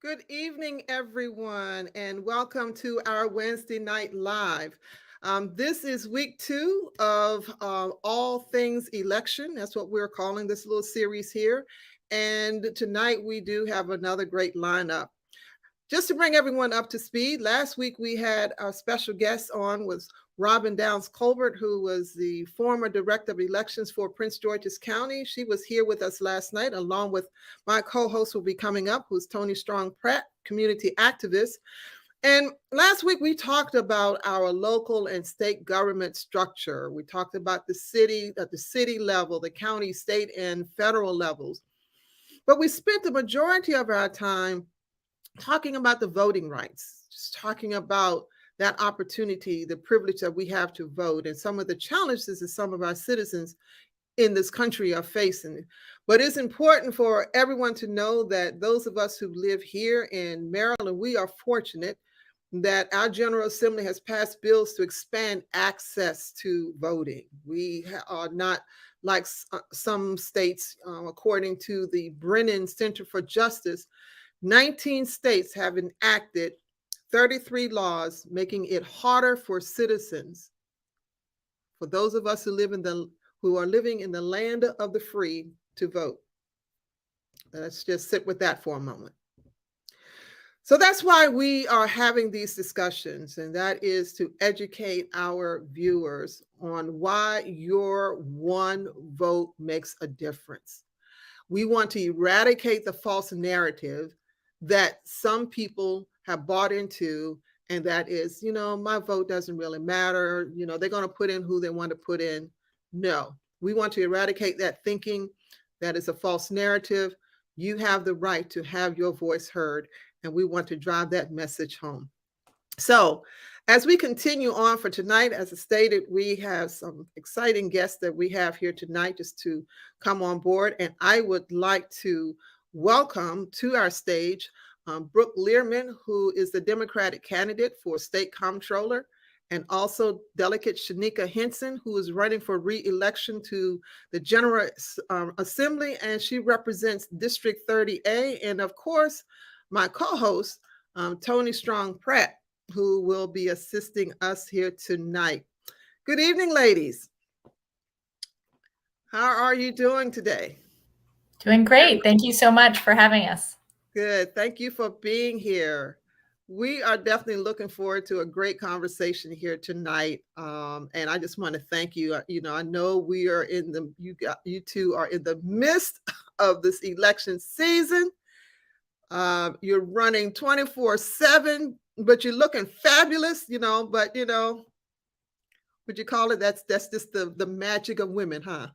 Good evening, everyone, and welcome to our Wednesday Night Live. This is week two of All Things Election. That's what we're calling this little series here. And tonight we do have another great lineup. Just to bring everyone up to speed, last week we had our special guest on was Robin Downs Colbert, who was the former director of elections for Prince George's County. She was here with us last night, along with my co-host will be coming up, who's Toni Pratt, community activist. And last week we talked about our local and state government structure. We talked about the city at the city level, the county, state, and federal levels. But we spent the majority of our time talking about the voting rights, just talking about that opportunity, the privilege that we have to vote, and some of the challenges that some of our citizens in this country are facing. But it's important for everyone to know that those of us who live here in Maryland, we are fortunate that our General Assembly has passed bills to expand access to voting. We are not like some states, according to the Brennan Center for Justice. 19 states have enacted 33 laws making it harder for citizens, for those of us who are living in the land of the free, to vote. Let's just sit with that for a moment. So that's why we are having these discussions, and that is to educate our viewers on why your one vote makes a difference. We want to eradicate the false narrative that some people have bought into, and that is, my vote doesn't really matter. They're going to put in who they want to put in. No, we want to eradicate that thinking. That is a false narrative. You have the right to have your voice heard, and we want to drive that message home. So, as we continue on for tonight, as I stated, we have some exciting guests that we have here tonight just to come on board. And I would like to welcome to our stage Brooke Lierman, who is the Democratic candidate for State Comptroller, and also Delegate Shaneka Henson, who is running for re-election to the General Assembly, and she represents District 30A. And of course, my co-host, Toni Pratt, who will be assisting us here tonight. Good evening, ladies. How are you doing today? Doing great. Thank you so much for having us. Good. Thank you for being here. We are definitely looking forward to a great conversation here tonight. And I just want to thank you. I know we are you two are in the midst of this election season. You're running 24/7, but you're looking fabulous, but would you call it? That's just the magic of women, huh?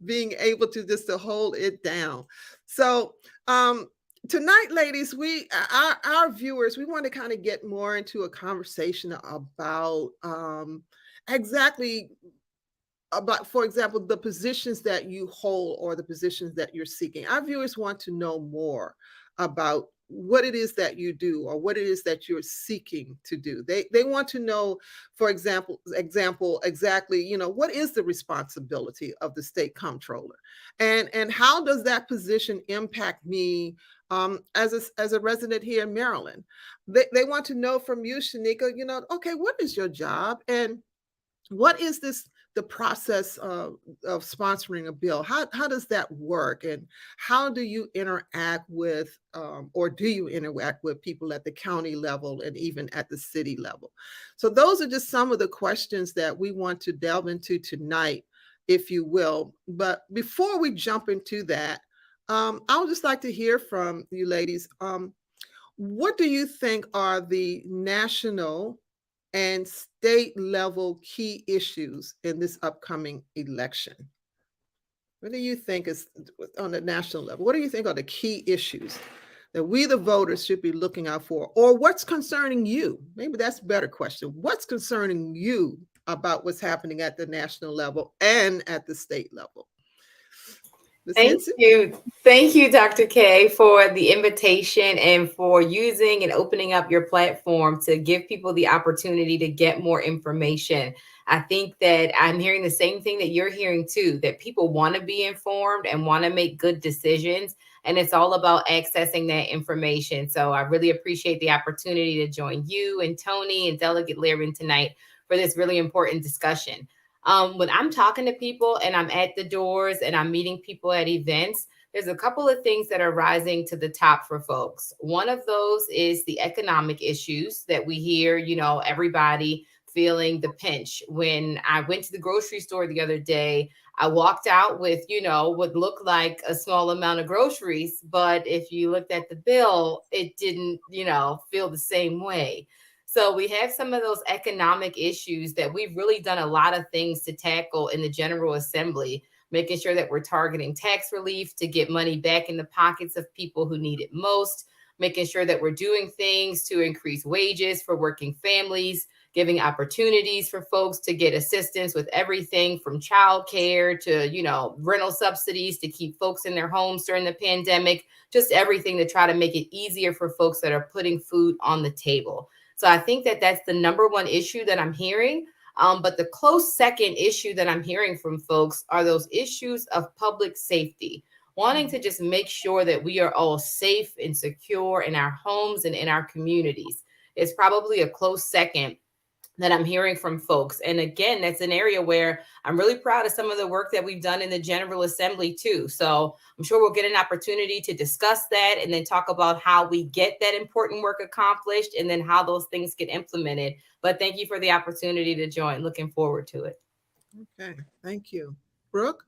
Being able to hold it down. So tonight, ladies, our viewers, we want to kind of get more into a conversation about exactly about, for example, the positions that you hold or the positions that you're seeking. Our viewers want to know more about what it is that you do or what it is that you're seeking to do. They want to know, for example, exactly, what is the responsibility of the state comptroller, and how does that position impact me as a resident here in Maryland? They want to know from you, Shaneka, okay, what is your job, and what is the process of sponsoring a bill? How does that work? And how do you interact with, or do you interact with people at the county level and even at the city level? So those are just some of the questions that we want to delve into tonight, if you will. But before we jump into that, I would just like to hear from you ladies. What do you think are the national and state level key issues in this upcoming election? What do you think is on the national level? What do you think are the key issues that we, the voters, should be looking out for? Or what's concerning you? Maybe that's a better question. What's concerning you about what's happening at the national level and at the state level? Ms. Thank Henson? you. Thank you, Dr. K, for the invitation and for using and opening up your platform to give people the opportunity to get more information. I think that I'm hearing the same thing that you're hearing too, that people want to be informed and want to make good decisions. And it's all about accessing that information. So I really appreciate the opportunity to join you and Toni and Delegate Lierman tonight for this really important discussion. When I'm talking to people and I'm at the doors and I'm meeting people at events, there's a couple of things that are rising to the top for folks. One of those is the economic issues that we hear, everybody feeling the pinch. When I went to the grocery store the other day, I walked out with, what looked like a small amount of groceries. But if you looked at the bill, it didn't, feel the same way. So we have some of those economic issues that we've really done a lot of things to tackle in the General Assembly, making sure that we're targeting tax relief to get money back in the pockets of people who need it most, making sure that we're doing things to increase wages for working families, giving opportunities for folks to get assistance with everything from childcare to, rental subsidies to keep folks in their homes during the pandemic, just everything to try to make it easier for folks that are putting food on the table. So I think that that's the number one issue that I'm hearing. But the close second issue that I'm hearing from folks are those issues of public safety, wanting to just make sure that we are all safe and secure in our homes and in our communities. It's probably a close second that I'm hearing from folks. And again, that's an area where I'm really proud of some of the work that we've done in the General Assembly too. So I'm sure we'll get an opportunity to discuss that and then talk about how we get that important work accomplished and then how those things get implemented. But thank you for the opportunity to join. Looking forward to it. Okay, thank you. Brooke?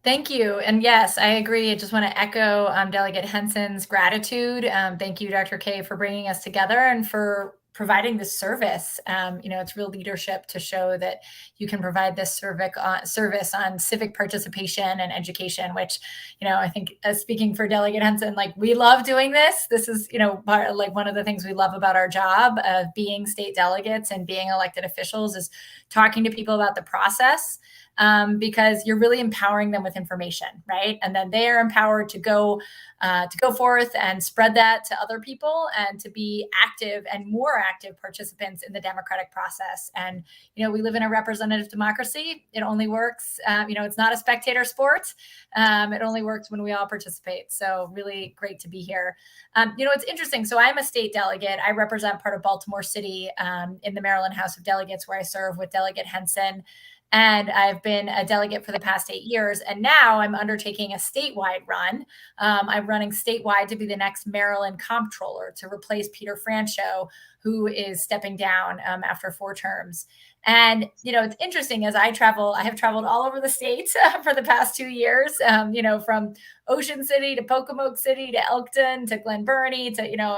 Thank you. And yes, I agree. I just want to echo Delegate Henson's gratitude. Thank you, Dr. K, for bringing us together and for providing this service. It's real leadership to show that you can provide this service on civic participation and education, which, I think speaking for Delegate Henson, like we love doing this. This is, like one of the things we love about our job of being state delegates and being elected officials is talking to people about the process. Because you're really empowering them with information, right? And then they are empowered to go forth and spread that to other people and to be active and more active participants in the democratic process. And, we live in a representative democracy. It only works, it's not a spectator sport. It only works when we all participate. So really great to be here. It's interesting. So I'm a state delegate. I represent part of Baltimore City in the Maryland House of Delegates, where I serve with Delegate Henson. And I've been a delegate for the past 8 years. And now I'm undertaking a statewide run. I'm running statewide to be the next Maryland Comptroller to replace Peter Franchot, who is stepping down after 4 terms. And, it's interesting as I have traveled all over the state for the past 2 years, from Ocean City to Pocomoke City to Elkton to Glen Burnie to,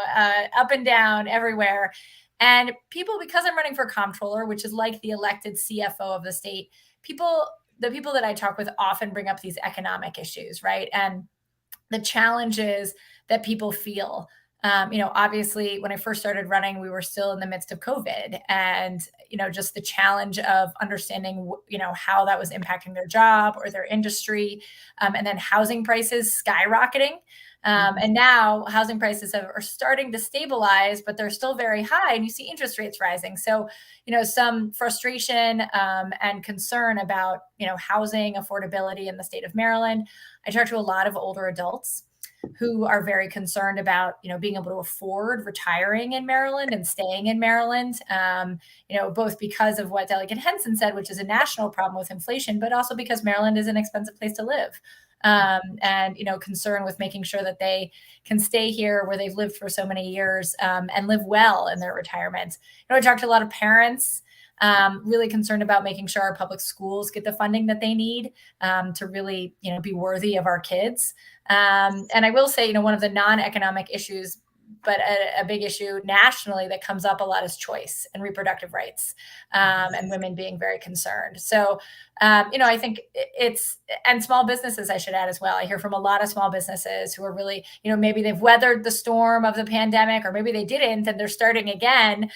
up and down everywhere. And people, because I'm running for comptroller, which is like the elected CFO of the state, the people that I talk with often bring up these economic issues, right? And the challenges that people feel. Obviously, when I first started running, we were still in the midst of COVID and, just the challenge of understanding, how that was impacting their job or their industry. And then housing prices skyrocketing. And now housing prices are starting to stabilize, but they're still very high and you see interest rates rising. So, some frustration and concern about, housing affordability in the state of Maryland. I talk to a lot of older adults who are very concerned about, being able to afford retiring in Maryland and staying in Maryland, both because of what Delegate Henson said, which is a national problem with inflation, but also because Maryland is an expensive place to live. And, concern with making sure that they can stay here where they've lived for so many years and live well in their retirement. I talked to a lot of parents really concerned about making sure our public schools get the funding that they need to really, be worthy of our kids. And I will say, one of the non-economic issues but a big issue nationally that comes up a lot is choice and reproductive rights, and women being very concerned. So, I think and small businesses, I should add as well. I hear from a lot of small businesses who are really, maybe they've weathered the storm of the pandemic, or maybe they didn't, and they're starting again,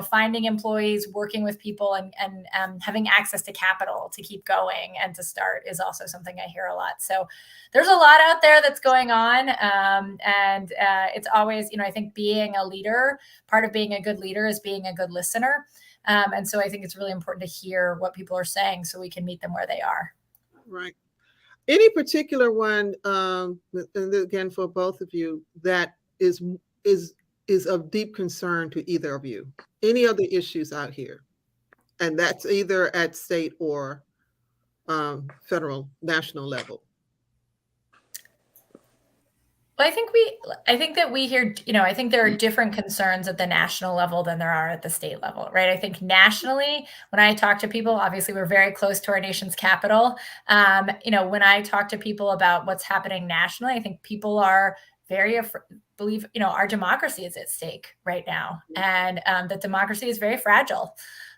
finding employees, working with people, and having access to capital to keep going and to start is also something I hear a lot. So there's a lot out there that's going on. And it's always, I think being a leader, part of being a good leader is being a good listener. And so I think it's really important to hear what people are saying so we can meet them where they are. Right. Any particular one, and again, for both of you, that is of deep concern to either of you? Any other issues out here? And that's either at state or federal, national level. Well, I think that we hear, I think there are different concerns at the national level than there are at the state level, right? I think nationally, when I talk to people, obviously we're very close to our nation's capital. When I talk to people about what's happening nationally, I think people are very believe, our democracy is at stake right now, and that democracy is very fragile.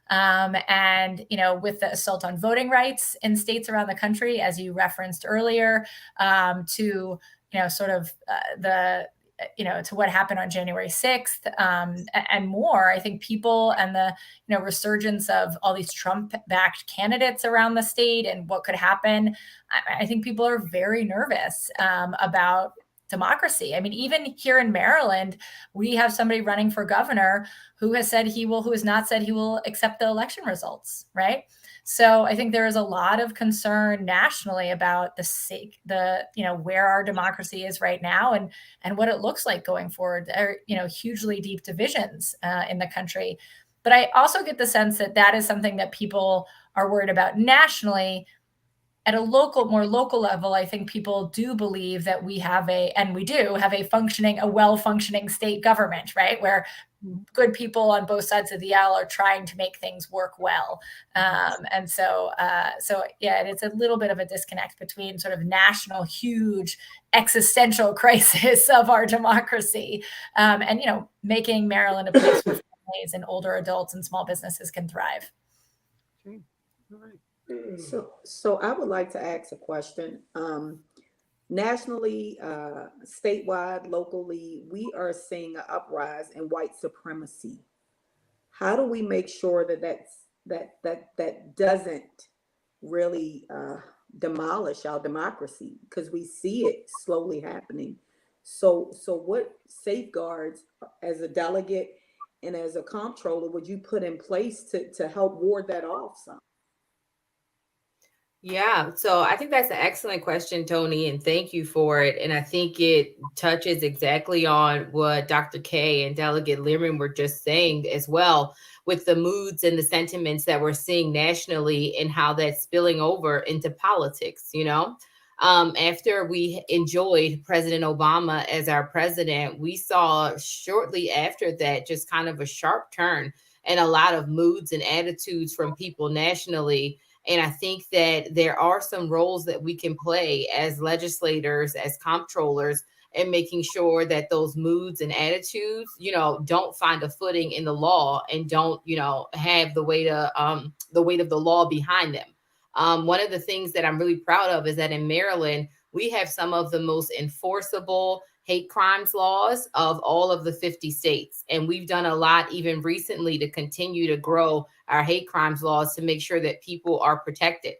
And with the assault on voting rights in states around the country, as you referenced earlier, to to what happened on January 6th, and more, I think people and the, resurgence of all these Trump-backed candidates around the state and what could happen, I think people are very nervous about democracy. I mean, even here in Maryland, we have somebody running for governor who has not said he will accept the election results, right? So I think there is a lot of concern nationally about where our democracy is right now and what it looks like going forward. There are, hugely deep divisions in the country. But I also get the sense that is something that people are worried about nationally. At a more local level, I think people do believe that we do have a well-functioning state government, right? Where good people on both sides of the aisle are trying to make things work well. And so it's a little bit of a disconnect between sort of national, huge existential crisis of our democracy, and, making Maryland a place where families and older adults and small businesses can thrive. Okay. All right. So I would like to ask a question. Nationally, statewide, locally, we are seeing an uprise in white supremacy. How do we make sure that doesn't really demolish our democracy? Because we see it slowly happening. So what safeguards as a delegate and as a comptroller would you put in place to help ward that off some? Yeah, so I think that's an excellent question, Toni, and thank you for it. And I think it touches exactly on what Dr. K and Delegate Lierman were just saying as well, with the moods and the sentiments that we're seeing nationally and how that's spilling over into politics. After we enjoyed President Obama as our president, we saw shortly after that just kind of a sharp turn and a lot of moods and attitudes from people nationally. And I think that there are some roles that we can play as legislators, as comptrollers, and making sure that those moods and attitudes, don't find a footing in the law and don't, have the weight of the law behind them. One of the things that I'm really proud of is that in Maryland, we have some of the most enforceable hate crimes laws of all of the 50 states. And we've done a lot even recently to continue to grow our hate crimes laws to make sure that people are protected.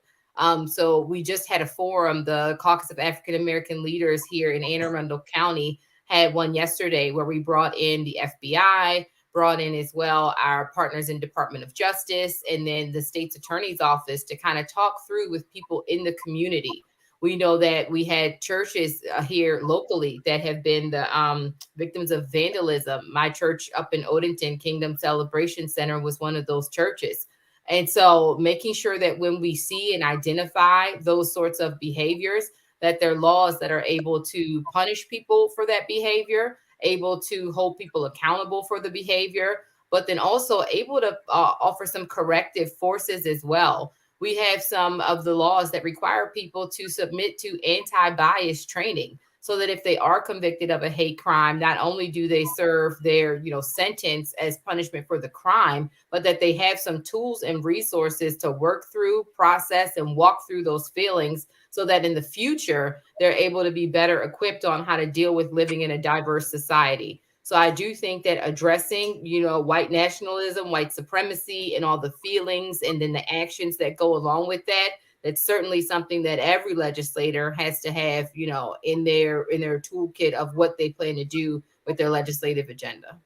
So we just had a forum, the Caucus of African American Leaders here in Anne Arundel County had one yesterday where we brought in the FBI, brought in as well our partners in Department of Justice, and then the state's attorney's office to kind of talk through with people in the community. We know that we had churches here locally that have been the victims of vandalism. My church up in Odenton, Kingdom Celebration Center, was one of those churches. And so making sure that when we see and identify those sorts of behaviors, that there are laws that are able to punish people for that behavior, able to hold people accountable for the behavior, but then also able to offer some corrective forces as well. We have some of the laws that require people to submit to anti-bias training. so that if they are convicted of a hate crime, not only do they serve their, sentence as punishment for the crime, but that they have some tools and resources to work through, process, and walk through those feelings so that in the future, they're able to be better equipped on how to deal with living in a diverse society. So I do think that addressing, white nationalism, white supremacy, and all the feelings and then the actions that go along with that, that's certainly something that every legislator has to have, in their toolkit of what they plan to do with their legislative agenda.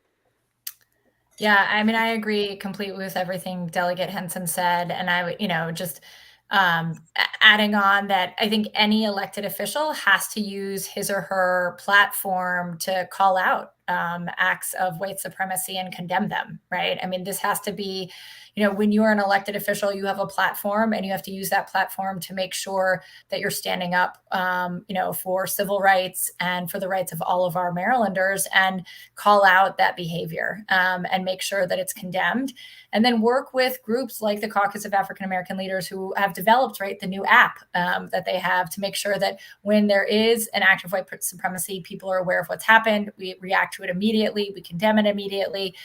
Yeah, I mean, I agree completely with everything Delegate Henson said. And I, just adding on that I think any elected official has to use his or her platform to call out acts of white supremacy and condemn them, right? I mean, this has to be, when you're an elected official, you have a platform and you have to use that platform to make sure that you're standing up, for civil rights and for the rights of all of our Marylanders, and call out that behavior and make sure that it's condemned. And then work with groups like the Caucus of African American Leaders, who have developed, the new app that they have, to make sure that when there is an act of white supremacy, people are aware of what's happened. We react to it immediately. We condemn it immediately.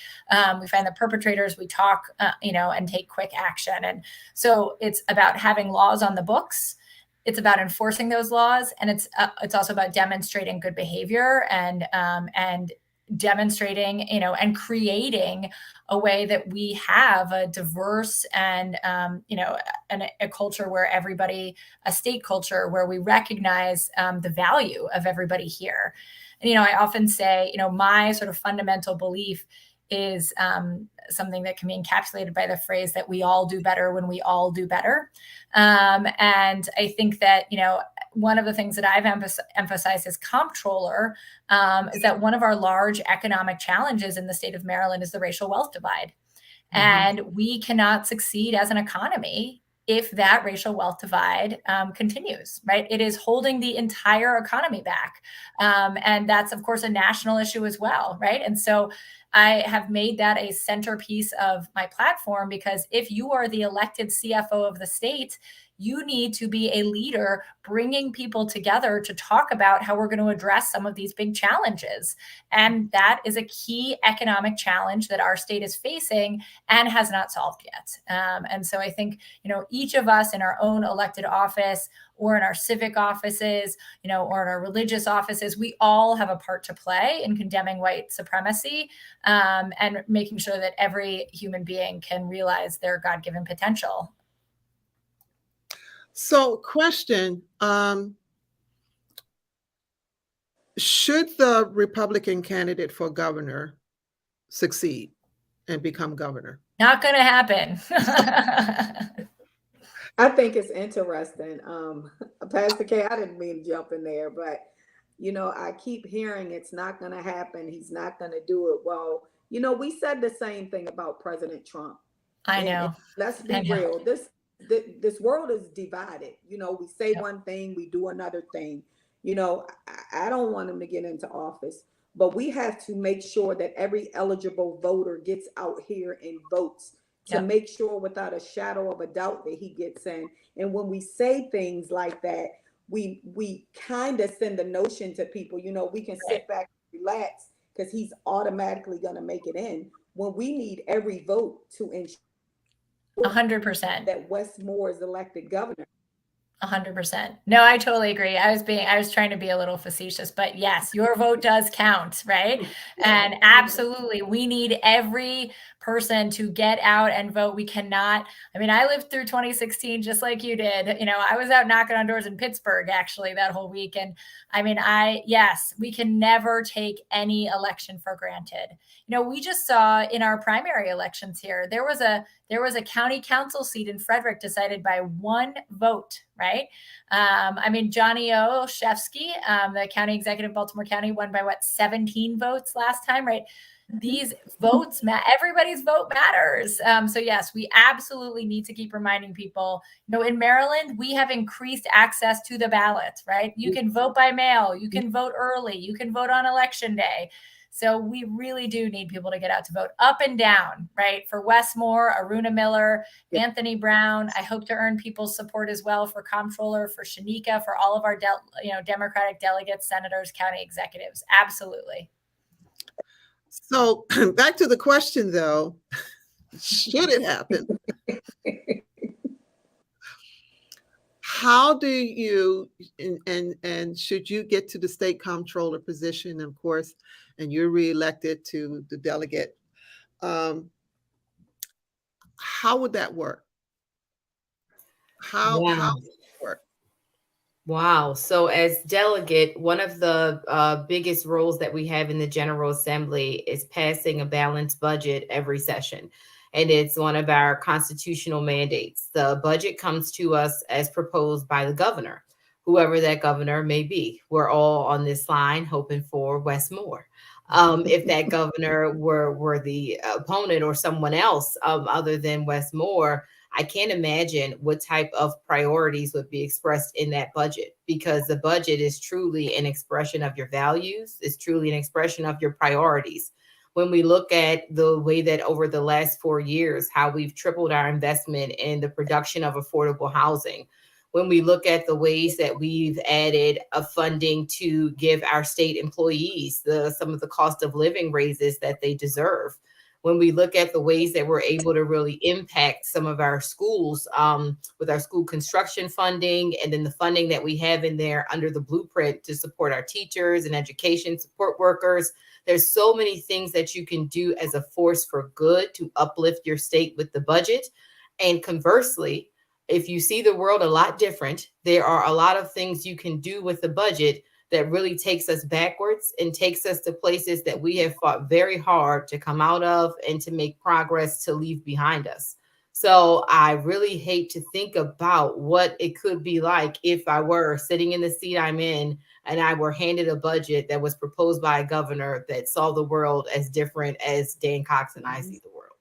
We find the perpetrators. We talk, and take quick action. And so it's about having laws on the books. It's about enforcing those laws, and it's also about demonstrating good behavior and demonstrating, and creating a way that we have a diverse and, a culture where a state culture where we recognize the value of everybody here. And, I often say, my sort of fundamental belief is something that can be encapsulated by the phrase that we all do better when we all do better. And I think that, one of the things that I've emphasized as Comptroller is that one of our large economic challenges in the state of Maryland is the racial wealth divide. Mm-hmm. And we cannot succeed as an economy if that racial wealth divide continues, right? It is holding the entire economy back. And that's, of course, a national issue as well, right? And so I have made that a centerpiece of my platform, because if you are the elected CFO of the state, you need to be a leader bringing people together to talk about how we're going to address some of these big challenges. And that is a key economic challenge that our state is facing and has not solved yet. And so I think, each of us in our own elected office, or in our civic offices, or in our religious offices, we all have a part to play in condemning white supremacy and making sure that every human being can realize their God-given potential. So, question, should the Republican candidate for governor succeed and become governor? Not going to happen. I think it's interesting. Pastor K, I didn't mean to jump in there, but, I keep hearing it's not going to happen. He's not going to do it. Well, we said the same thing about President Trump. I know. And let's be real. This world is divided. We say one thing, we do another thing. I don't want him to get into office, but we have to make sure that every eligible voter gets out here and votes to make sure without a shadow of a doubt that he gets in. And when we say things like that, we kind of send the notion to people, we can sit back and relax because he's automatically going to make it in, when we need every vote to ensure 100% that Wes Moore is elected governor. 100%. No, I totally agree. I was trying to be a little facetious, but yes, your vote does count, right? And absolutely, we need every person to get out and vote. We cannot, I lived through 2016 just like you did. I was out knocking on doors in Pittsburgh actually that whole week. And yes, we can never take any election for granted. We just saw in our primary elections here, there was a county council seat in Frederick decided by one vote, right? Johnny Olszewski, the county executive of Baltimore County, won by 17 votes last time, right? These votes, everybody's vote matters. So yes, we absolutely need to keep reminding people, in Maryland, we have increased access to the ballot, right? You can vote by mail, you can vote early, you can vote on election day. So we really do need people to get out to vote up and down, right? For Wes Moore, Aruna Miller, Anthony Brown. I hope to earn people's support as well for Comptroller, for Shaneka, for all of our Democratic delegates, senators, county executives. Absolutely. So back to the question, though, should it happen? How do you, and should you get to the state comptroller position, of course, and you're reelected to the delegate, how would that work? How would it work? Wow. So, as delegate, one of the biggest roles that we have in the General Assembly is passing a balanced budget every session. And it's one of our constitutional mandates. The budget comes to us as proposed by the governor, whoever that governor may be. We're all on this line hoping for Wes Moore. If that governor were the opponent or someone else other than Wes Moore, I can't imagine what type of priorities would be expressed in that budget, because the budget is truly an expression of your values. It's truly an expression of your priorities. When we look at the way that over the last 4 years, how we've tripled our investment in the production of affordable housing, when we look at the ways that we've added a funding to give our state employees some of the cost of living raises that they deserve, when we look at the ways that we're able to really impact some of our schools with our school construction funding, and then the funding that we have in there under the blueprint to support our teachers and education support workers. There's so many things that you can do as a force for good to uplift your state with the budget. And conversely, if you see the world a lot different, there are a lot of things you can do with the budget that really takes us backwards and takes us to places that we have fought very hard to come out of and to make progress to leave behind us. So I really hate to think about what it could be like if I were sitting in the seat I'm in and I were handed a budget that was proposed by a governor that saw the world as different as Dan Cox and I see the world.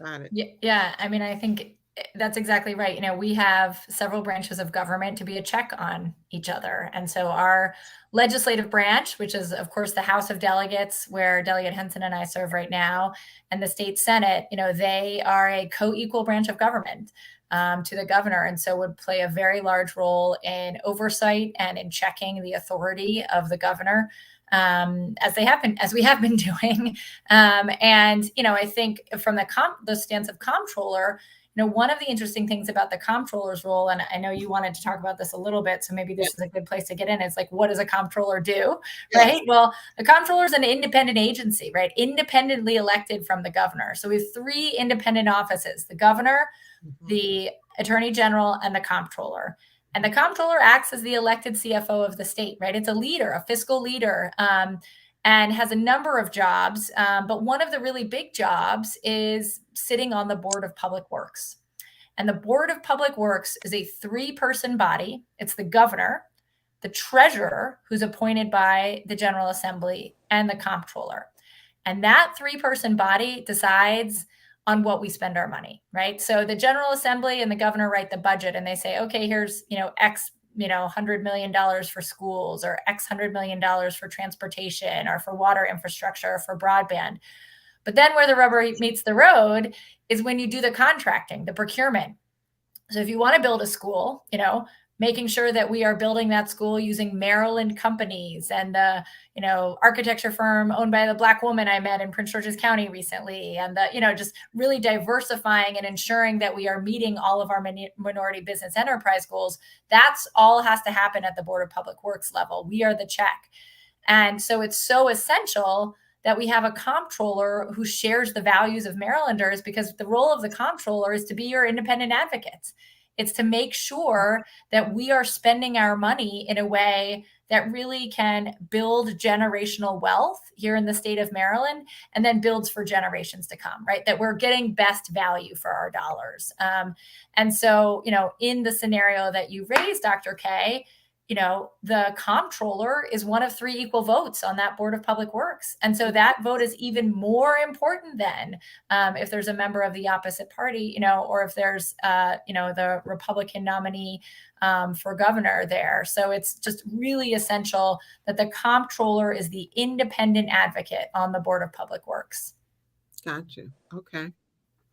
Got it. Yeah. I mean, I think that's exactly right. We have several branches of government to be a check on each other. And so our legislative branch, which is, of course, the House of Delegates, where Delegate Henson and I serve right now, and the state Senate, they are a co-equal branch of government to the governor, and so would play a very large role in oversight and in checking the authority of the governor, as we have been doing. And I think from the stance of comptroller, one of the interesting things about the comptroller's role, and I know you wanted to talk about this a little bit, so maybe this is a good place to get in, is like, what does a comptroller do, right? Well, the comptroller is an independent agency, right? Independently elected from the governor. So we have 3 independent offices: the governor, the attorney general, and the comptroller. And the comptroller acts as the elected CFO of the state, right? It's a leader, a fiscal leader, and has a number of jobs. But one of the really big jobs is sitting on the Board of Public Works. And the Board of Public Works is a 3-person body. It's the governor, the treasurer, who's appointed by the General Assembly, and the comptroller. And that 3-person body decides on what we spend our money, right? So the General Assembly and the governor write the budget, and they say, okay, here's, X, $100 million for schools, or X $100 million for transportation, or for water infrastructure, or for broadband. But then where the rubber meets the road is when you do the contracting, the procurement. So if you want to build a school, making sure that we are building that school using Maryland companies, and the, architecture firm owned by the Black woman I met in Prince George's County recently, and the, just really diversifying and ensuring that we are meeting all of our minority business enterprise goals. That's all has to happen at the Board of Public Works level. We are the check. And so it's so essential that we have a comptroller who shares the values of Marylanders, because the role of the comptroller is to be your independent advocates. It's to make sure that we are spending our money in a way that really can build generational wealth here in the state of Maryland, and then builds for generations to come, right? That we're getting best value for our dollars. And so, in the scenario that you raised, Dr. K, the comptroller is one of 3 equal votes on that Board of Public Works. And so that vote is even more important than if there's a member of the opposite party, or if there's, the Republican nominee for governor there. So it's just really essential that the comptroller is the independent advocate on the Board of Public Works. Gotcha. Okay.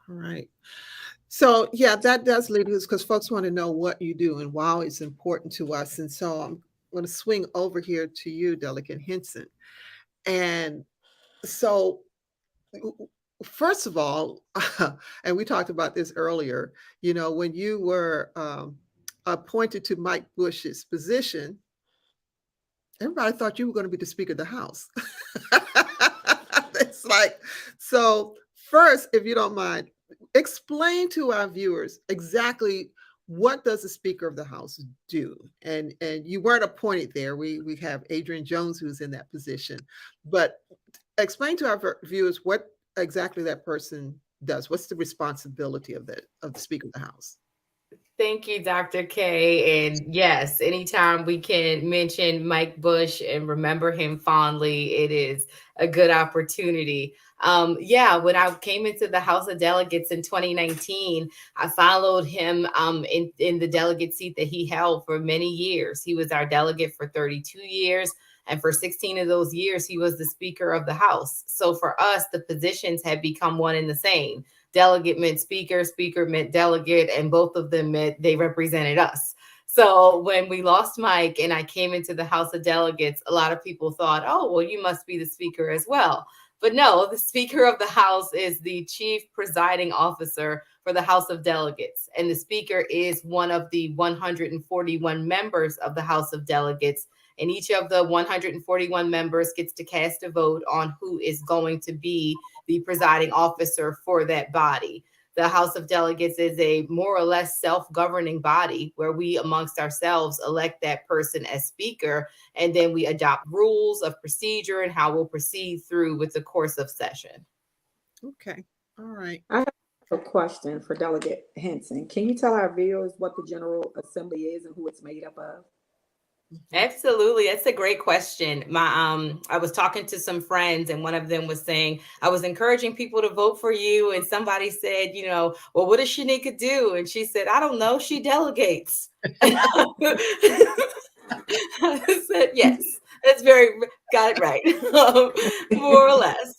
All right. So yeah, that does lead us, because folks want to know what you do and why it's important to us. And so I'm going to swing over here to you, Delegate Henson. And so, first of all, and we talked about this earlier, when you were appointed to Mike Bush's position, everybody thought you were going to be the Speaker of the House. It's like, so first, if you don't mind, explain to our viewers exactly what does the Speaker of the House do. And you weren't appointed there. We have Adrian Jones, who's in that position. But explain to our viewers what exactly that person does. What's the responsibility of the Speaker of the House? Thank you, Dr. K. And yes, anytime we can mention Mike Bush and remember him fondly, it is a good opportunity. When I came into the House of Delegates in 2019, I followed him in the delegate seat that he held for many years. He was our delegate for 32 years. And for 16 of those years, he was the Speaker of the House. So for us, the positions had become one and the same. Delegate meant speaker, speaker meant delegate, and both of them meant they represented us. So when we lost Mike and I came into the House of Delegates, a lot of people thought, oh, well, you must be the Speaker as well. But no, the Speaker of the House is the chief presiding officer for the House of Delegates. And the Speaker is one of the 141 members of the House of Delegates. And each of the 141 members gets to cast a vote on who is going to be the presiding officer for that body. The House of Delegates is a more or less self-governing body where we amongst ourselves elect that person as speaker, and then we adopt rules of procedure and how we'll proceed through with the course of session. Okay. All right. I have a question for Delegate Henson. Can you tell our viewers what the General Assembly is and who it's made up of? Absolutely. That's a great question. I was talking to some friends and one of them was saying, I was encouraging people to vote for you. And somebody said, well, what does Shaneka do? And she said, I don't know. She delegates. I said, yes, got it right. More or less.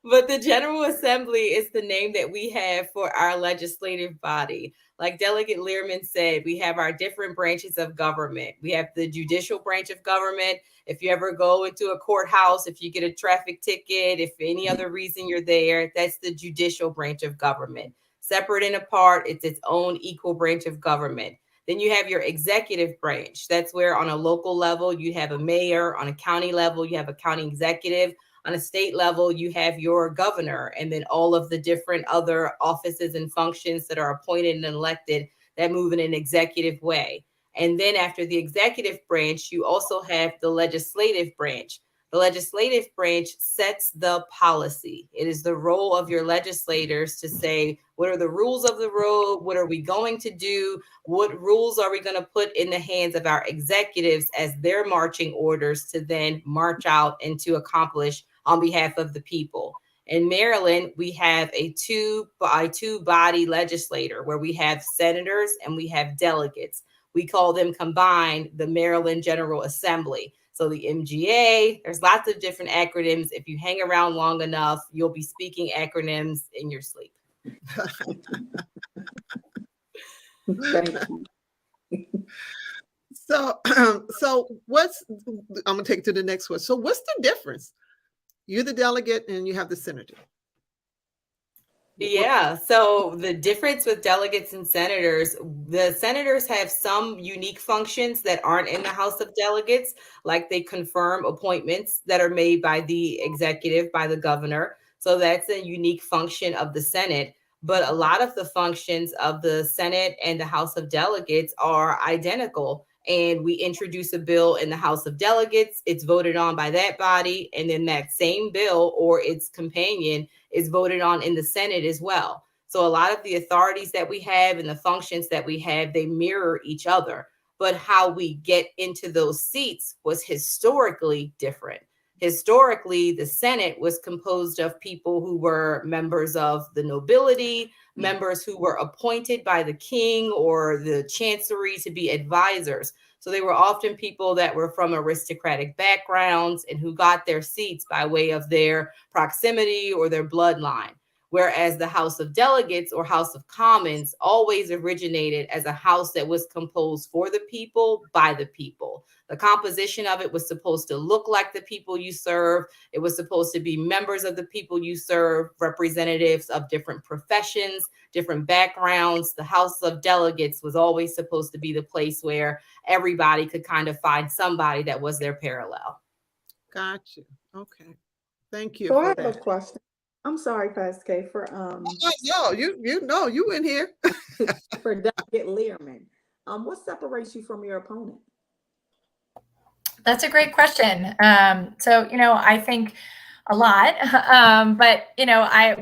But the General Assembly is the name that we have for our legislative body. Like Delegate Lierman said, we have our different branches of government. We have the judicial branch of government. If you ever go into a courthouse, if you get a traffic ticket, if for any other reason you're there, that's the judicial branch of government. Separate and apart, it's its own equal branch of government. Then you have your executive branch. That's where on a local level, you have a mayor. On a county level, you have a county executive. On a state level, you have your governor, and then all of the different other offices and functions that are appointed and elected that move in an executive way. And then after the executive branch, you also have the legislative branch. The legislative branch sets the policy. It is the role of your legislators to say, what are the rules of the road? What are we going to do? What rules are we going to put in the hands of our executives as their marching orders to then march out and to accomplish on behalf of the people? In Maryland, we have a two-body legislature where we have senators and we have delegates. We call them combined the Maryland General Assembly. So the MGA, there's lots of different acronyms. If you hang around long enough, you'll be speaking acronyms in your sleep. Thank you. So I'm gonna take it to the next one. So what's the difference? You're the delegate and you have the senator. Yeah. So the difference with delegates and senators, the senators have some unique functions that aren't in the House of Delegates, like they confirm appointments that are made by the executive, by the governor. So that's a unique function of the Senate. But a lot of the functions of the Senate and the House of Delegates are identical. And we introduce a bill in the House of Delegates, it's voted on by that body, and then that same bill or its companion is voted on in the Senate as well. So a lot of the authorities that we have and the functions that we have, they mirror each other. but how we get into those seats was historically different. Historically, the Senate was composed of people who were members of the nobility, members who were appointed by the king or the chancery to be advisors. So they were often people that were from aristocratic backgrounds and who got their seats by way of their proximity or their bloodline. Whereas the House of Delegates or House of Commons always originated as a house that was composed for the people, by the people. The composition of it was supposed to look like the people you serve. It was supposed to be members of the people you serve, representatives of different professions, different backgrounds. The House of Delegates was always supposed to be the place where everybody could kind of find somebody that was their parallel. Got you. Okay. Thank you So I for have a that. question. I'm sorry, Pastor K, for No, you know, you in here. for Delegate Lierman. What separates you from your opponent? That's a great question. So, I think a lot, but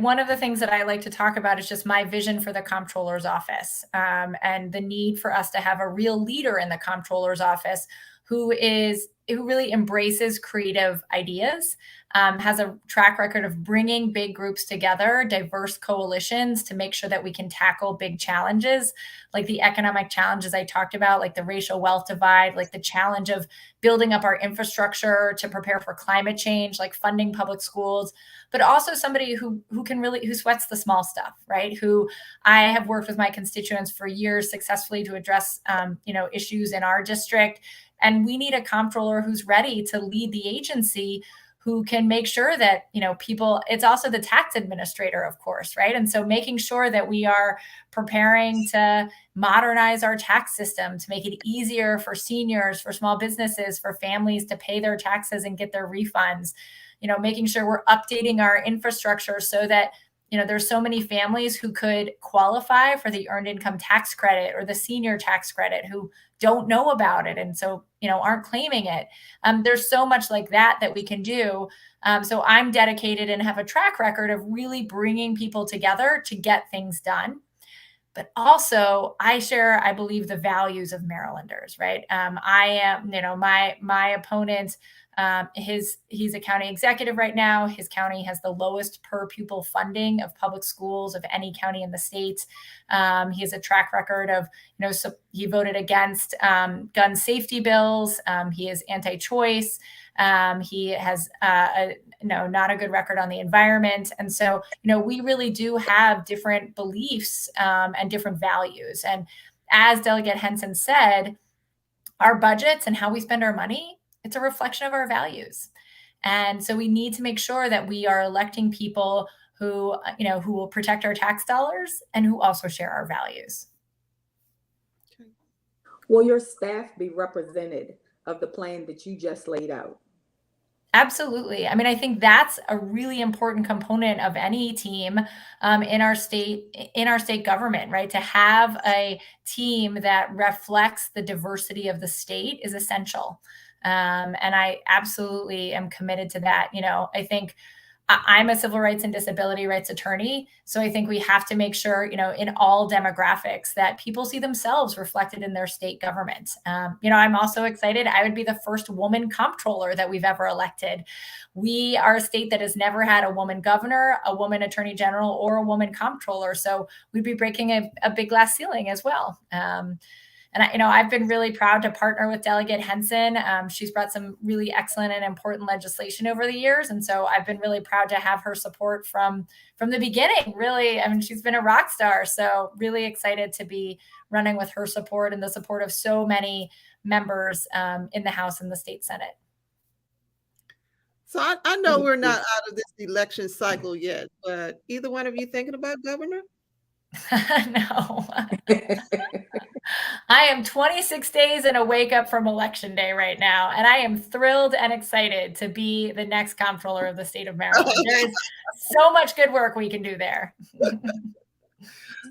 one of the things that I like to talk about is just my vision for the Comptroller's office, and the need for us to have a real leader in the Comptroller's office who really embraces creative ideas, has a track record of bringing big groups together, diverse coalitions to make sure that we can tackle big challenges, like the economic challenges I talked about, like the racial wealth divide, like the challenge of building up our infrastructure to prepare for climate change, like funding public schools, but also somebody who sweats the small stuff, right? Who I have worked with my constituents for years successfully to address, issues in our district. And we need a comptroller who's ready to lead the agency, who can make sure that, it's also the tax administrator, of course, right? And so making sure that we are preparing to modernize our tax system to make it easier for seniors, for small businesses, for families to pay their taxes and get their refunds, making sure we're updating our infrastructure so that there's so many families who could qualify for the earned income tax credit or the senior tax credit who don't know about it. And so, aren't claiming it. There's so much like that we can do. So I'm dedicated and have a track record of really bringing people together to get things done. But also I share, I believe, the values of Marylanders, right? I am, my opponent, he's a county executive right now. His county has the lowest per pupil funding of public schools of any county in the state. He has a track record of, so he voted against gun safety bills. He is anti-choice. He has not a good record on the environment. And so, we really do have different beliefs and different values. And as Delegate Henson said, our budgets and how we spend our money, it's a reflection of our values. And so we need to make sure that we are electing people who will protect our tax dollars and who also share our values. Will your staff be represented of the plan that you just laid out? Absolutely. I mean, I think that's a really important component of any team in our state government, right? To have a team that reflects the diversity of the state is essential. And I absolutely am committed to that. I think I'm a civil rights and disability rights attorney. So I think we have to make sure, in all demographics, that people see themselves reflected in their state government. I'm also excited. I would be the first woman comptroller that we've ever elected. We are a state that has never had a woman governor, a woman attorney general, or a woman comptroller. So we'd be breaking a big glass ceiling as well. And I've been really proud to partner with Delegate Henson. She's brought some really excellent and important legislation over the years. And so I've been really proud to have her support from the beginning, really. I mean, she's been a rock star. So really excited to be running with her support and the support of so many members in the House and the state Senate. So I know we're not out of this election cycle yet, but either one of you thinking about governor? No. I am 26 days and a wake up from election day right now, and I am thrilled and excited to be the next comptroller of the state of Maryland. There is so much good work we can do there.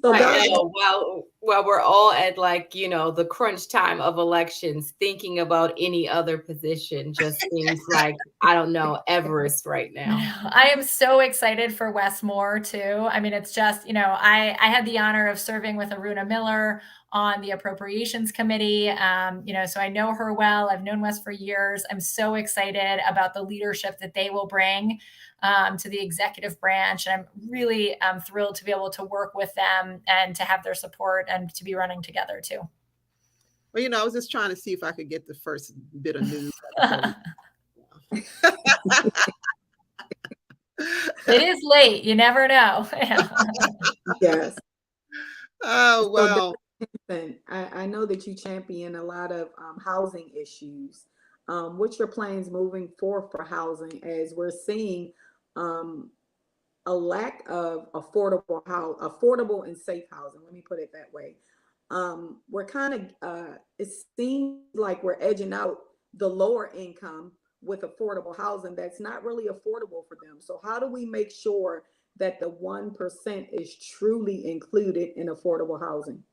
So I know, while we're all at the crunch time of elections, thinking about any other position just seems like, I don't know, Everest right now. I am so excited for Westmore too. I mean, it's just, I had the honor of serving with Aruna Miller on the appropriations committee. So I know her well. I've known Wes for years. I'm so excited about the leadership that they will bring to the executive branch. And I'm really thrilled to be able to work with them and to have their support and to be running together too. Well, I was just trying to see if I could get the first bit of news. It is late. You never know. Yes. Oh, well. I know that you champion a lot of housing issues. What's your plans moving forward for housing, as we're seeing a lack of affordable and safe housing? Let me put it that way. We're kind of, it seems like we're edging out the lower income with affordable housing that's not really affordable for them. So how do we make sure that the 1% is truly included in affordable housing?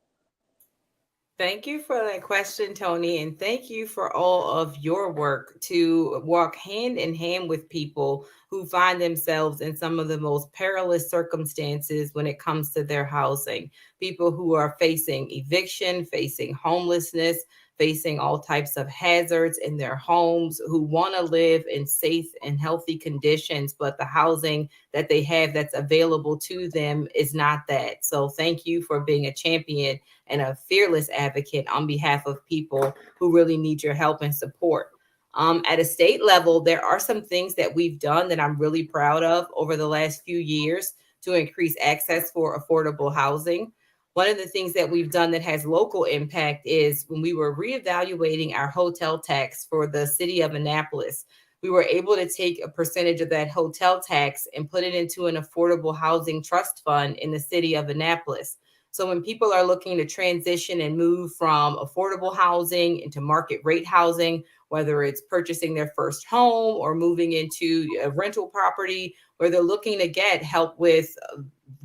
Thank you for that question, Toni, and thank you for all of your work to walk hand in hand with people who find themselves in some of the most perilous circumstances when it comes to their housing. People who are facing eviction, facing homelessness, facing all types of hazards in their homes, who want to live in safe and healthy conditions, but the housing that they have that's available to them is not that. So thank you for being a champion and a fearless advocate on behalf of people who really need your help and support. At a state level, there are some things that we've done that I'm really proud of over the last few years to increase access for affordable housing. One of the things that we've done that has local impact is when we were reevaluating our hotel tax for the city of Annapolis, we were able to take a percentage of that hotel tax and put it into an affordable housing trust fund in the city of Annapolis. So when people are looking to transition and move from affordable housing into market rate housing, whether it's purchasing their first home or moving into a rental property, where they're looking to get help with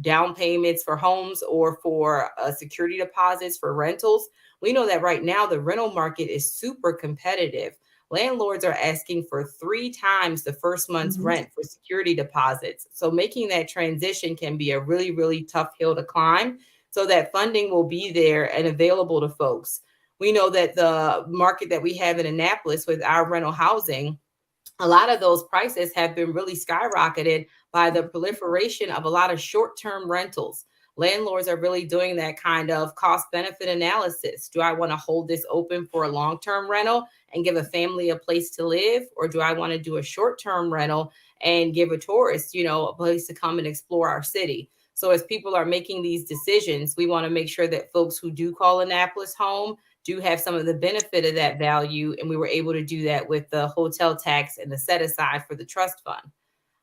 down payments for homes or for security deposits for rentals, we know that right now the rental market is super competitive. Landlords are asking for 3 times the first month's rent for security deposits. So making that transition can be a really, really tough hill to climb. So that funding will be there and available to folks. We know that the market that we have in Annapolis with our rental housing, a lot of those prices have been really skyrocketed by the proliferation of a lot of short-term rentals. Landlords are really doing that kind of cost benefit analysis. Do I want to hold this open for a long-term rental and give a family a place to live? Or do I want to do a short-term rental and give a tourist, a place to come and explore our city? So as people are making these decisions, we want to make sure that folks who do call Annapolis home do have some of the benefit of that value. And we were able to do that with the hotel tax and the set aside for the trust fund.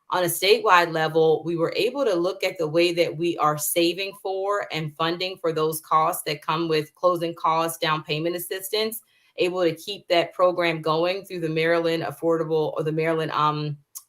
On a statewide level, we were able to look at the way that we are saving for and funding for those costs that come with closing costs, down payment assistance, able to keep that program going through the Maryland Affordable or the Maryland,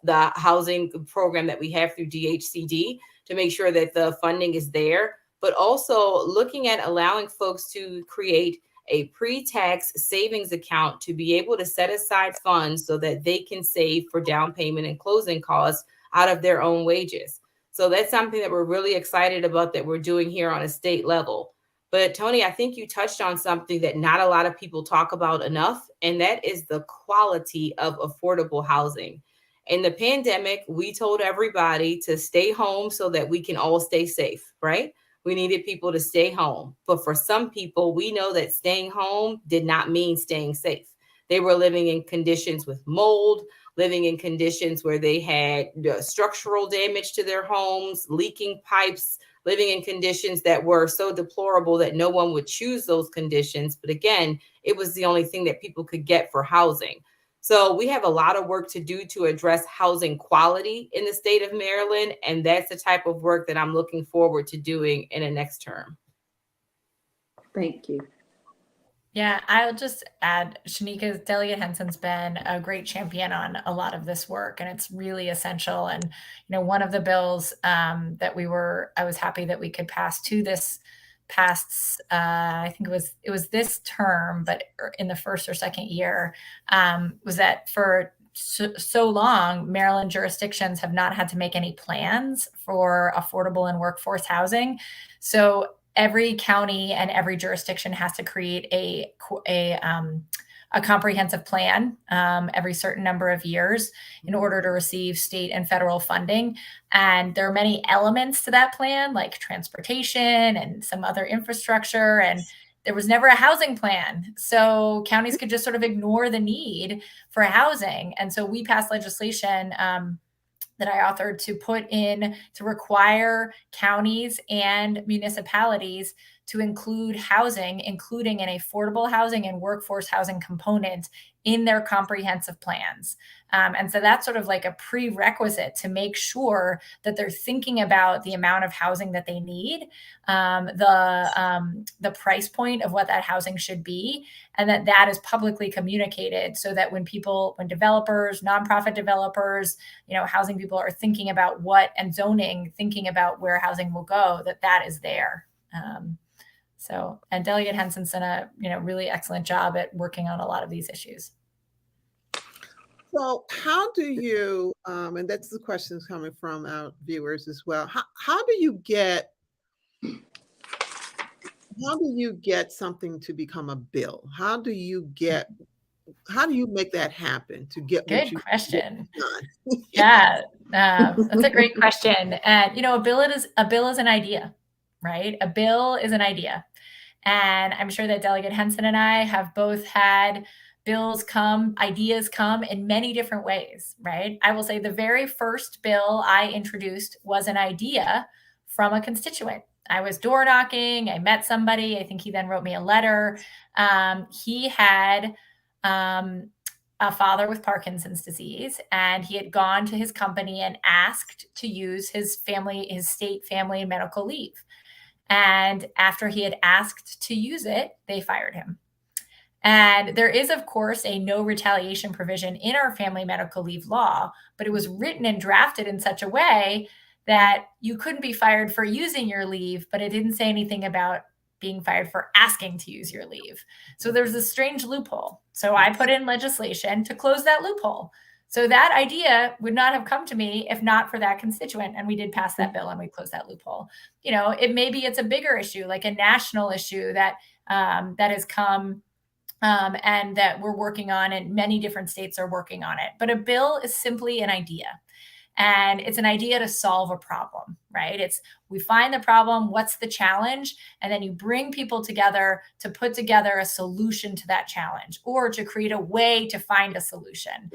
the housing program that we have through DHCD to make sure that the funding is there, but also looking at allowing folks to create a pre-tax savings account to be able to set aside funds so that they can save for down payment and closing costs out of their own wages. So that's something that we're really excited about that we're doing here on a state level. But Toni, I think you touched on something that not a lot of people talk about enough, and that is the quality of affordable housing. In the pandemic, we told everybody to stay home so that we can all stay safe, right? We needed people to stay home. But for some people, we know that staying home did not mean staying safe. They were living in conditions with mold, living in conditions where they had structural damage to their homes, leaking pipes, living in conditions that were so deplorable that no one would choose those conditions. But again, it was the only thing that people could get for housing. So we have a lot of work to do to address housing quality in the state of Maryland. And that's the type of work that I'm looking forward to doing in the next term. Thank you. Yeah, I'll just add, Delegate Henson's been a great champion on a lot of this work, and it's really essential. And, one of the bills that I was happy that we could pass to this I think it was this term, but in the first or second year, was that for so long, Maryland jurisdictions have not had to make any plans for affordable and workforce housing. So every county and every jurisdiction has to create a comprehensive plan every certain number of years in order to receive state and federal funding. And there are many elements to that plan, like transportation and some other infrastructure. And there was never a housing plan. So counties could just sort of ignore the need for housing. And so we passed legislation that I authored to require counties and municipalities to include housing, including an affordable housing and workforce housing component in their comprehensive plans. And so that's sort of like a prerequisite to make sure that they're thinking about the amount of housing that they need, the price point of what that housing should be, and that is publicly communicated so that when developers, nonprofit developers, housing people are thinking about thinking about where housing will go, that is there. And Delegate Henson's done a really excellent job at working on a lot of these issues. So how do you, and that's the questions coming from our viewers as well. How do you get something to become a bill? How do you make that happen to get what you Good question. done? Yeah, that's a great question. And a bill is an idea, right? A bill is an idea. And I'm sure that Delegate Henson and I have both had ideas come in many different ways, right? I will say the very first bill I introduced was an idea from a constituent. I was door knocking. I met somebody. I think he then wrote me a letter. He had a father with Parkinson's disease, and he had gone to his company and asked to use his state family and medical leave. And after he had asked to use it, they fired him. And there is, of course, a no retaliation provision in our family medical leave law, but it was written and drafted in such a way that you couldn't be fired for using your leave, but it didn't say anything about being fired for asking to use your leave. So there's a strange loophole. So I put in legislation to close that loophole. So that idea would not have come to me if not for that constituent. And we did pass that bill and we closed that loophole. It's a bigger issue, like a national issue that has come and that we're working on, and many different states are working on it. But a bill is simply an idea. And it's an idea to solve a problem, right? We find the problem, what's the challenge? And then you bring people together to put together a solution to that challenge, or to create a way to find a solution.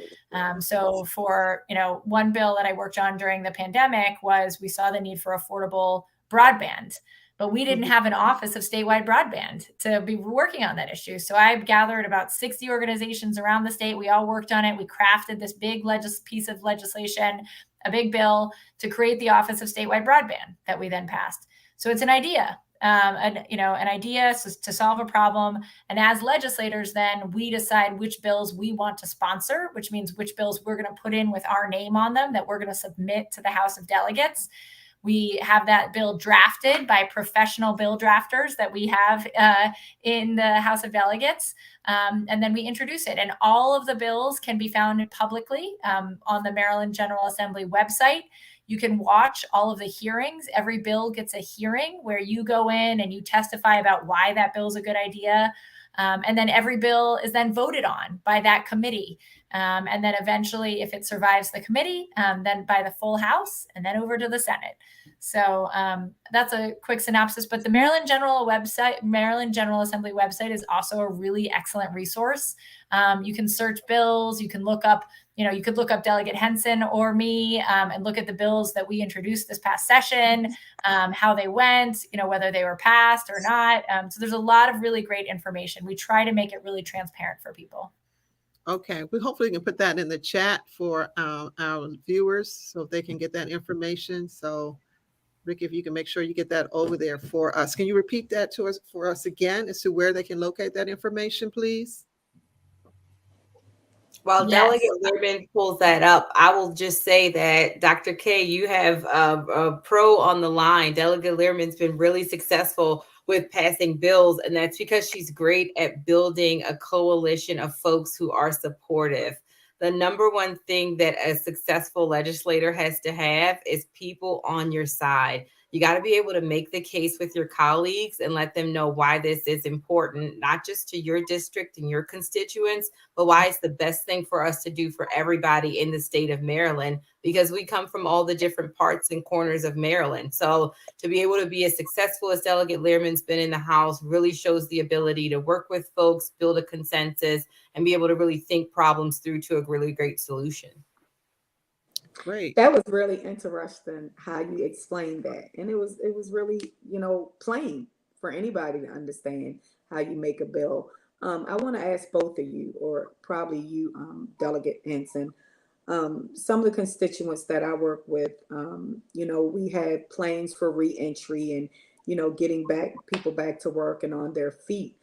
So for, one bill that I worked on during the pandemic was we saw the need for affordable broadband, but we didn't have an office of statewide broadband to be working on that issue. So I gathered about 60 organizations around the state. We all worked on it. We crafted this big piece of legislation, a big bill, to create the Office of Statewide Broadband that we then passed. So it's an idea, an idea to solve a problem. And as legislators, then we decide which bills we want to sponsor, which means which bills we're going to put in with our name on them that we're going to submit to the House of Delegates. We have that bill drafted by professional bill drafters that we have in the House of Delegates, and then we introduce it. And all of the bills can be found publicly on the Maryland General Assembly website. You can watch all of the hearings. Every bill gets a hearing where you go in and you testify about why that bill is a good idea. And then every bill is then voted on by that committee. And then eventually, if it survives the committee, then by the full House, and then over to the Senate. So that's a quick synopsis. But the Maryland General Assembly website is also a really excellent resource. You can search bills. You can look up, you could look up Delegate Henson or me and look at the bills that we introduced this past session, how they went, whether they were passed or not. So there's a lot of really great information. We try to make it really transparent for people. Okay, we hopefully can put that in the chat for our viewers so they can get that information. So, Rick, if you can make sure you get that over there for us. Can you repeat that for us again as to where they can locate that information, please? While Yes. Delegate Lierman pulls that up, I will just say that, Dr. K, you have a pro on the line. Delegate Lierman's been really successful with passing bills, and that's because she's great at building a coalition of folks who are supportive. The number one thing that a successful legislator has to have is people on your side. You got to be able to make the case with your colleagues and let them know why this is important, not just to your district and your constituents, but why it's the best thing for us to do for everybody in the state of Maryland, because we come from all the different parts and corners of Maryland. So to be able to be as successful as Delegate Lierman's been in the House really shows the ability to work with folks, build a consensus, and be able to really think problems through to a really great solution. Great. That was really interesting how you explained that. And it was really, plain for anybody to understand how you make a bill. I want to ask both of you, or probably you, Delegate Henson, some of the constituents that I work with, we had plans for reentry and, getting people back to work and on their feet.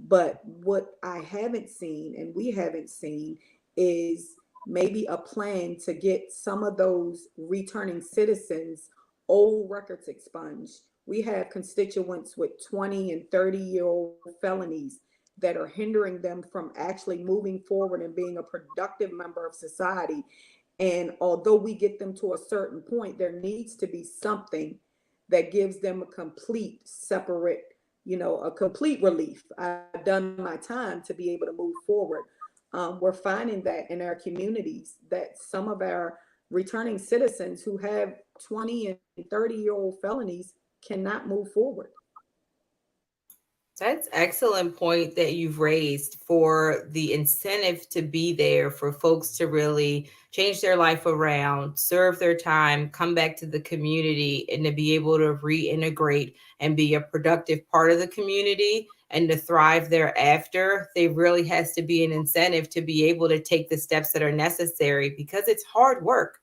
But what I haven't seen and we haven't seen is maybe a plan to get some of those returning citizens' old records expunged. We have constituents with 20 and 30-year-old felonies that are hindering them from actually moving forward and being a productive member of society. And although we get them to a certain point, there needs to be something that gives them a complete separate, a complete relief. I've done my time to be able to move forward. We're finding that in our communities that some of our returning citizens who have 20 and 30-year-old felonies cannot move forward. That's excellent point that you've raised for the incentive to be there for folks to really change their life around, serve their time, come back to the community, and to be able to reintegrate and be a productive part of the community and to thrive thereafter. There really has to be an incentive to be able to take the steps that are necessary, because it's hard work.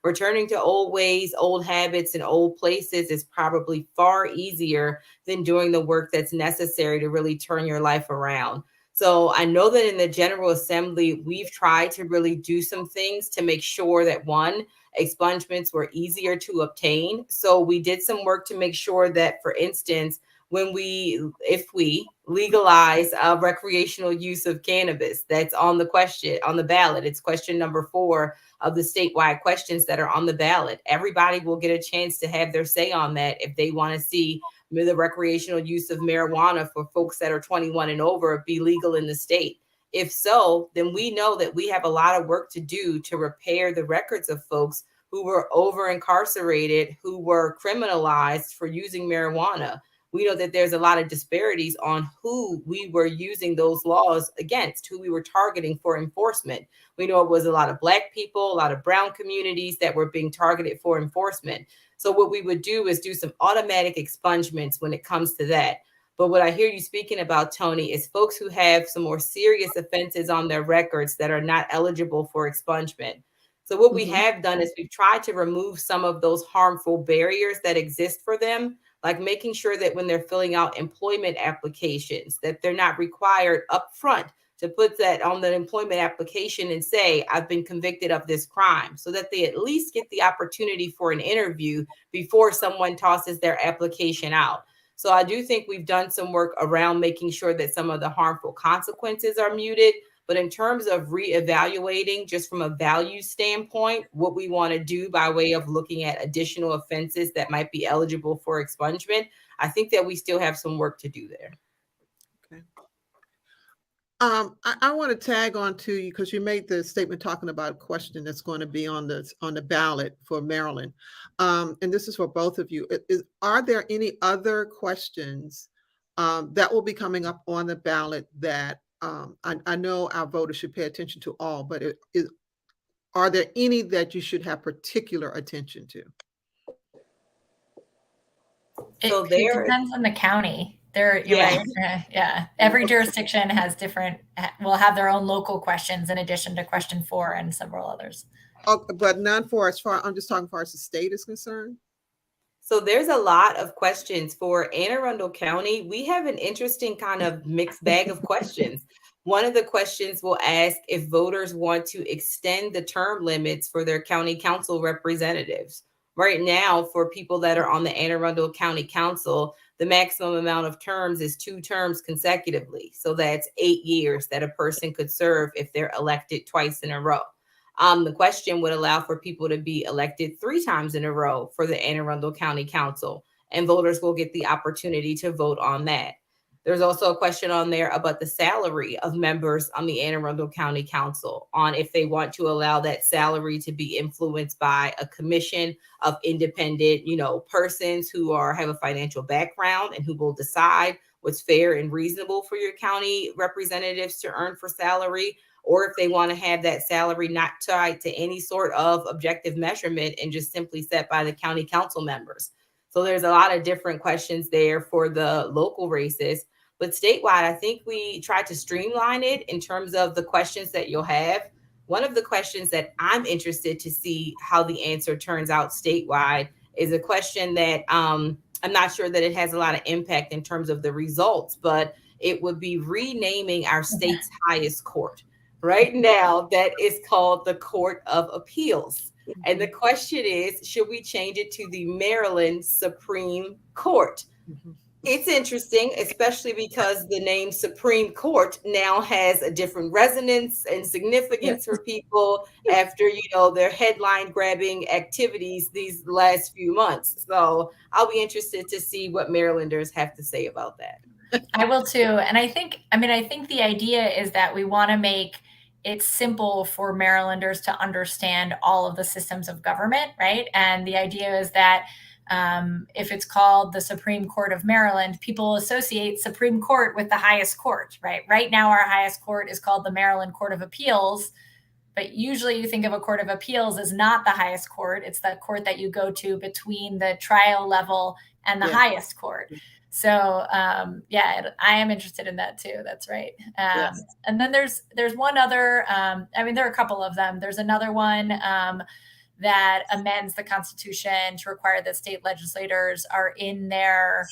Returning to old ways, old habits, and old places is probably far easier than doing the work that's necessary to really turn your life around. So I know that in the General Assembly, we've tried to really do some things to make sure that, one, expungements were easier to obtain. So we did some work to make sure that, for instance, if we legalize recreational use of cannabis, that's on the ballot. It's question number 4 of the statewide questions that are on the ballot. Everybody will get a chance to have their say on that if they want to see the recreational use of marijuana for folks that are 21 and over be legal in the state. If so, then we know that we have a lot of work to do to repair the records of folks who were over incarcerated, who were criminalized for using marijuana. We know that there's a lot of disparities on who we were using those laws against, who we were targeting for enforcement. We know it was a lot of Black people, a lot of brown communities that were being targeted for enforcement. So what we would do is do some automatic expungements when it comes to that. But what I hear you speaking about, Toni, is folks who have some more serious offenses on their records that are not eligible for expungement. So what we have done is we've tried to remove some of those harmful barriers that exist for them, like making sure that when they're filling out employment applications, that they're not required upfront to put that on the employment application and say, I've been convicted of this crime, so that they at least get the opportunity for an interview before someone tosses their application out. So I do think we've done some work around making sure that some of the harmful consequences are muted. But in terms of reevaluating, just from a value standpoint, what we want to do by way of looking at additional offenses that might be eligible for expungement, I think that we still have some work to do there. Okay. I want to tag on to you because you made the statement talking about a question that's going to be on the ballot for Maryland. And this is for both of you. Are there any other questions that will be coming up on the ballot that I know our voters should pay attention to all, but are there any that you should have particular attention to? It depends on the county. You're right. Yeah. Every jurisdiction will have their own local questions in addition to question 4 and several others. Oh, but none I'm just talking far as the state is concerned. So there's a lot of questions for Anne Arundel County. We have an interesting kind of mixed bag of questions. One of the questions will ask if voters want to extend the term limits for their county council representatives. Right now, for people that are on the Anne Arundel County Council, the maximum amount of terms is 2 terms consecutively. So that's 8 years that a person could serve if they're elected twice in a row. The question would allow for people to be elected 3 times in a row for the Anne Arundel County Council, and voters will get the opportunity to vote on that. There's also a question on there about the salary of members on the Anne Arundel County Council, on if they want to allow that salary to be influenced by a commission of independent, persons who have a financial background and who will decide what's fair and reasonable for your county representatives to earn for salary, or if they want to have that salary not tied to any sort of objective measurement and just simply set by the county council members. So there's a lot of different questions there for the local races. But statewide, I think we tried to streamline it in terms of the questions that you'll have. One of the questions that I'm interested to see how the answer turns out statewide is a question that I'm not sure that it has a lot of impact in terms of the results, but it would be renaming our state's highest court. Right now, that is called the Court of Appeals. And the question is, should we change it to the Maryland Supreme Court? It's interesting, especially because the name Supreme Court now has a different resonance and significance for people after, their headline grabbing activities these last few months. So I'll be interested to see what Marylanders have to say about that. I will too. And I think the idea is that we want to make it simple for Marylanders to understand all of the systems of government, right? And the idea is that if it's called the Supreme Court of Maryland, people associate Supreme Court with the highest court, right? Right now, our highest court is called the Maryland Court of Appeals, but usually you think of a court of appeals as not the highest court. It's the court that you go to between the trial level and the highest court. So I am interested in that too. That's right. And then there's one other, there are a couple of them. There's another one that amends the Constitution to require that state legislators are live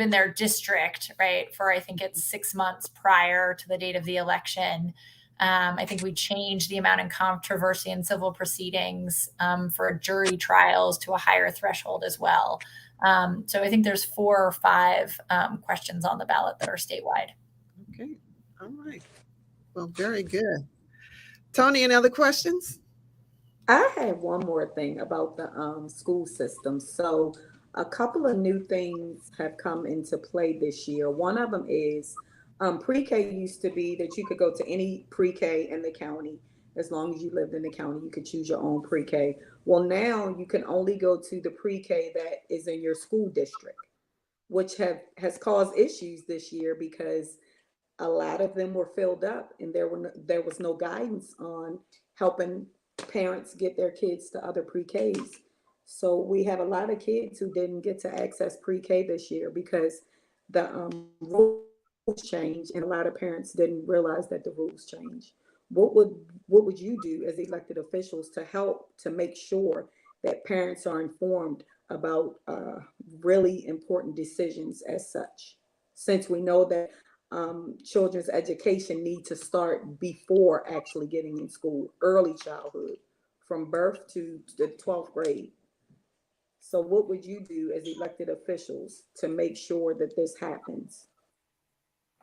in their district, right? For, I think it's 6 months prior to the date of the election. I think we changed the amount in controversy in civil proceedings for jury trials to a higher threshold as well. So I think there's 4 or 5 questions on the ballot that are statewide. Okay. All right. Well, very good. Toni, any other questions? I have one more thing about the school system. So a couple of new things have come into play this year. One of them is pre-K used to be that you could go to any pre-K in the county. As long as you lived in the county, you could choose your own pre-K. Well, now you can only go to the pre-K that is in your school district, which has caused issues this year because a lot of them were filled up and there was no guidance on helping parents get their kids to other pre-Ks. So we have a lot of kids who didn't get to access pre-K this year because the rules changed and a lot of parents didn't realize that the rules changed. What would you do as elected officials to help to make sure that parents are informed about really important decisions as such? Since we know that children's education need to start before actually getting in school, early childhood, from birth to the 12th grade. So what would you do as elected officials to make sure that this happens?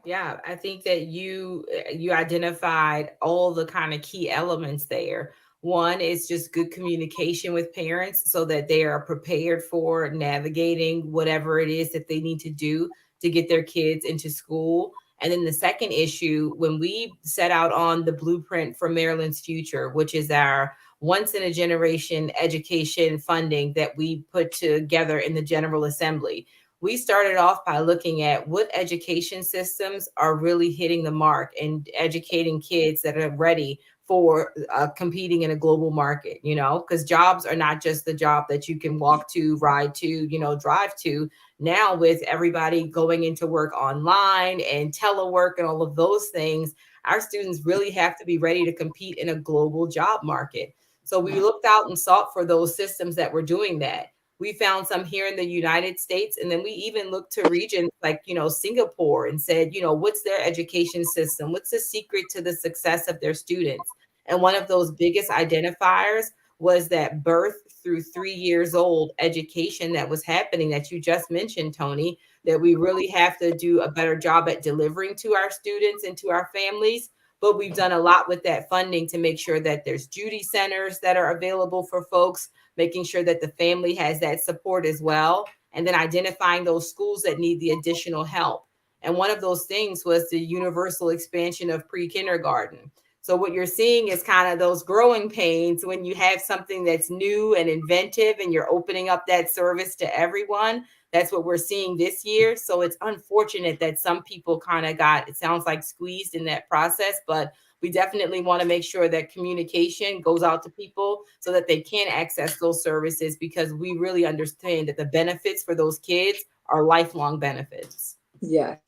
Yeah, I think that you identified all the kind of key elements there. One is just good communication with parents so that they are prepared for navigating whatever it is that they need to do to get their kids into school. And then the second issue, when we set out on the blueprint for Maryland's future, which is our once in a generation education funding that we put together in the General Assembly, we started off by looking at what education systems are really hitting the mark and educating kids that are ready for competing in a global market, because jobs are not just the job that you can walk to, ride to, drive to. Now with everybody going into work online and telework and all of those things, our students really have to be ready to compete in a global job market. So we looked out and sought for those systems that were doing that. We found some here in the United States, and then we even looked to regions like, Singapore and said, what's their education system? What's the secret to the success of their students? And one of those biggest identifiers was that birth through 3 years old education that was happening that you just mentioned, Toni, that we really have to do a better job at delivering to our students and to our families. but we've done a lot with that funding to make sure that there's duty centers that are available for folks, making sure that the family has that support as well, and then identifying those schools that need the additional help. And one of those things was the universal expansion of pre-kindergarten. So what you're seeing is kind of those growing pains when you have something that's new and inventive and you're opening up that service to everyone. That's what we're seeing this year. So it's unfortunate that some people kind of got, it sounds like, squeezed in that process, but we definitely want to make sure that communication goes out to people so that they can access those services, because we really understand that the benefits for those kids are lifelong benefits. Yes.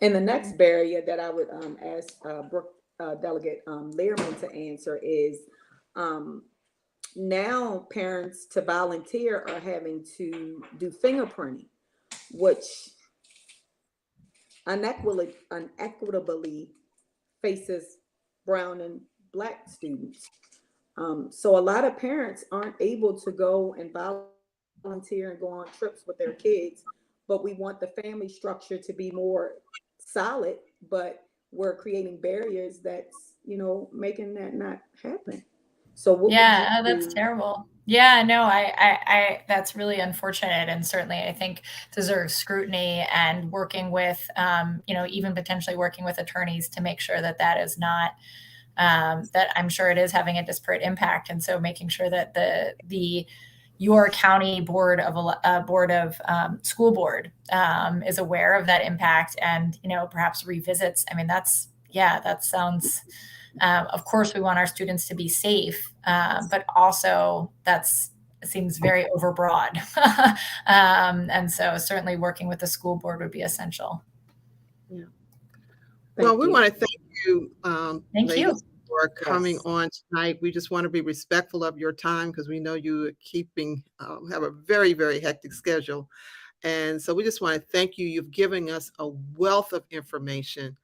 And the next barrier that I would ask Brooke, Delegate Lierman to answer is now parents to volunteer are having to do fingerprinting, which unequitably faces brown and Black students. So a lot of parents aren't able to go and volunteer and go on trips with their kids, but we want the family structure to be more solid, but we're creating barriers that's, making that not happen. So what yeah, that's terrible. Yeah, no, I that's really unfortunate, and certainly I think deserves scrutiny and working with, even potentially working with attorneys to make sure that that is not, that I'm sure it is having a disparate impact, and so making sure that your county board of school board is aware of that impact, and perhaps revisits. I mean, that sounds. Of course, we want our students to be safe, but also it seems very overbroad. And so certainly working with the school board would be essential. Yeah. Well, we want to thank you, Thank you for coming on tonight. We just want to be respectful of your time because we know you have a very, very hectic schedule. And so we just want to thank you. You've given us a wealth of information.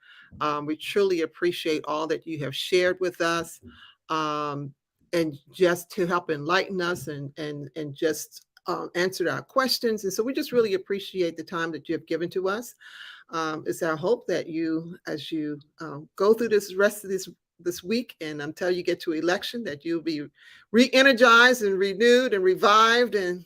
We truly appreciate all that you have shared with us, and just to help enlighten us and just answered our questions. And so we just really appreciate the time that you have given to us. It's our hope that as you go through this rest of this week and until you get to election, that you'll be re-energized and renewed and revived, and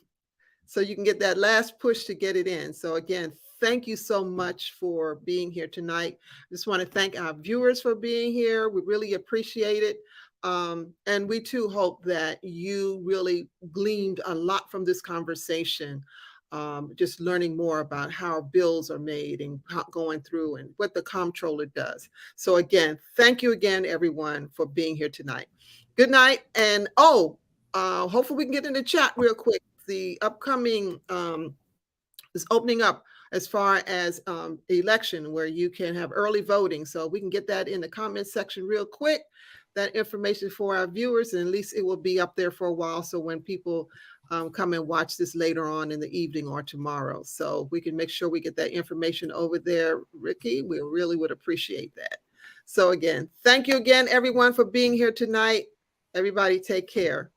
so you can get that last push to get it in. So again, thank you so much for being here tonight. I just want to thank our viewers for being here. We really appreciate it. And we too hope that you really gleaned a lot from this conversation, just learning more about how bills are made and going through and what the Comptroller does. So again, thank you again, everyone, for being here tonight. Good night. And hopefully we can get in the chat real quick. The upcoming is opening up as far as election, where you can have early voting. So we can get that in the comment section real quick, that information for our viewers, and at least it will be up there for a while. So when people come and watch this later on in the evening or tomorrow, so we can make sure we get that information over there. Ricky, we really would appreciate that. So again, thank you again, everyone, for being here tonight. Everybody take care.